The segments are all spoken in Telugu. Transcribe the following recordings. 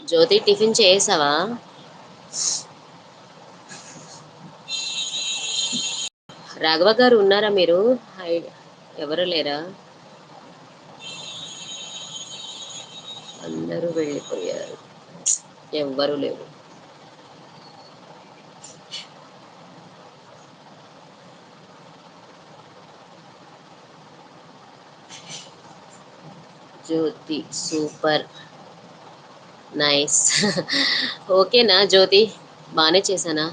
జ్యోతి టిఫిన్ చేసావా? రాఘవ గారు ఉన్నారా మీరు? ఎవరు లేరా? అందరూ వెళ్ళిపోయారు. ఎవ్వరు లేరు. జ్యోతి సూపర్ నైస్. ఓకేనా జ్యోతి? బానే చేశానా?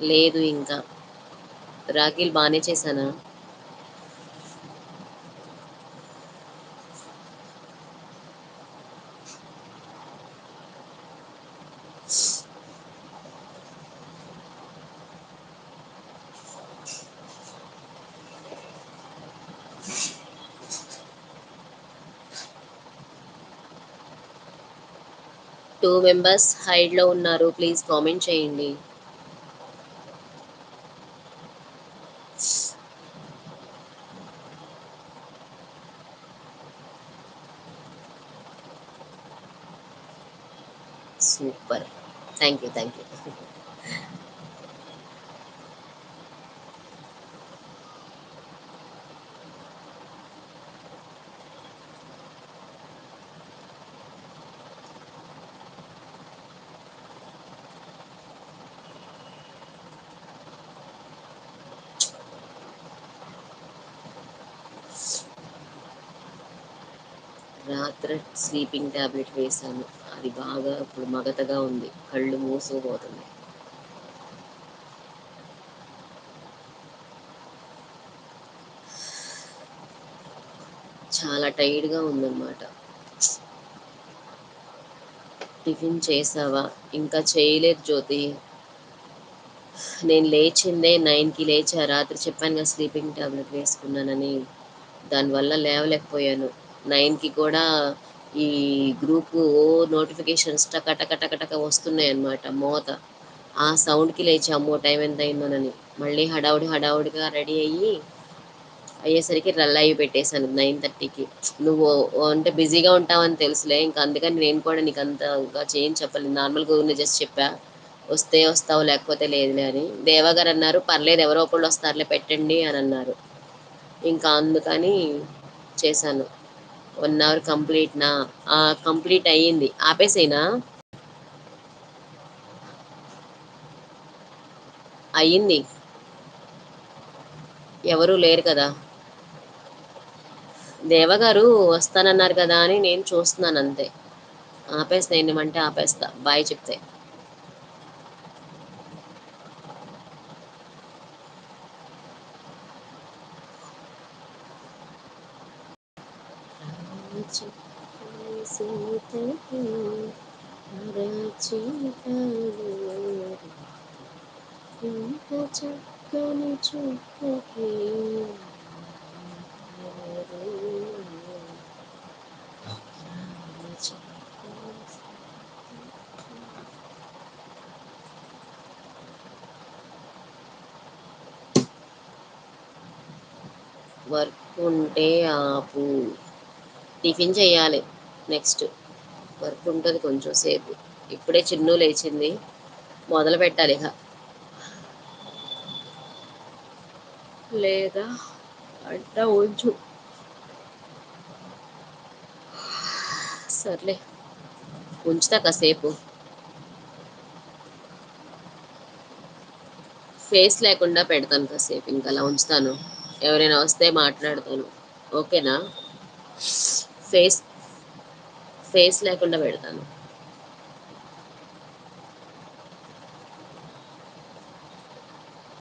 లేదు ఇంకా. రాఖీల్ బానే చేశానా? 2 మెంబర్స్ హైడ్‌లో ఉన్నారు. ప్లీజ్ కామెంట్ చేయండి. Super. Thank you. Thank you. రాత్రి స్లీపింగ్ టాబ్లెట్ వేశాను. అది బాగా ఇప్పుడు మగతగా ఉంది. కళ్ళు మూసుకుపోతున్నాయి. చాలా టైర్డ్‌గా ఉందన్నమాట. టిఫిన్ చేశావా? ఇంకా చేయలేదు జ్యోతి. నేను లేచిందే 9కి లేచా. రాత్రి చెప్పాను కదా స్లీపింగ్ టాబ్లెట్ వేసుకున్నానని. దానివల్ల లేవలేకపోయాను. 9కి కూడా ఈ గ్రూపు నోటిఫికేషన్స్ టక టక టక టక వస్తున్నాయన్నమాట మోత. ఆ సౌండ్‌కి లేచా అమ్మో! టైం ఎంత అయిందోనని. మళ్ళీ హడావుడిగా రెడీ అయ్యేసరికి లైవ్ పెట్టేసాను 9:30కి. నువ్వు అంటే బిజీగా ఉంటావని తెలుసులే. ఇంక అందుకని నేను కూడా నీకంతగా చేంజ్ చెప్పలేదు. నార్మల్‌గా ఊరినే జస్ట్ చెప్పా. వస్తే వస్తావు లేకపోతే లేదులే అని. దేవా గారన్నారు, "పర్లేదు ఎవరో ఒకళ్ళు వస్తారులే పెట్టండి" అనన్నారు. ఇంకా అందుకని చేశాను. 1 అవర్ కంప్లీట్‌నా? ఆ! కంప్లీట్ అయ్యింది. ఆపేసేయనా? అయ్యింది. ఎవరు లేరు కదా! దేవ గారు వస్తానన్నారు కదా అని నేను చూస్తున్నానంతే. ఆపేసేయమంటే ఆపేస్తా. బాయ్ చెప్తే. చెప్పని సీతకి మరచిపోయాను. ఇంత చక్కని చుక్కకి వర్క్ ఉంటే ఆపు. టిఫిన్ చేయాలి నెక్స్ట్. వర్క్ ఉంటది కొంచెం సేపు. ఇప్పుడే చిన్ను లేచింది. మొదలు పెట్టాలి ఇక. లేదా అడ్డా ఉంచు. సర్లే ఉంచుతా కాసేపు. ఫేస్ లేకుండా పెడతాను కాసేపు. ఇంక అలా ఉంచుతాను. ఎవరైనా వస్తే మాట్లాడతాను. ఓకేనా? ఫేస్ ఫేస్ లేకుండా పెడతాను.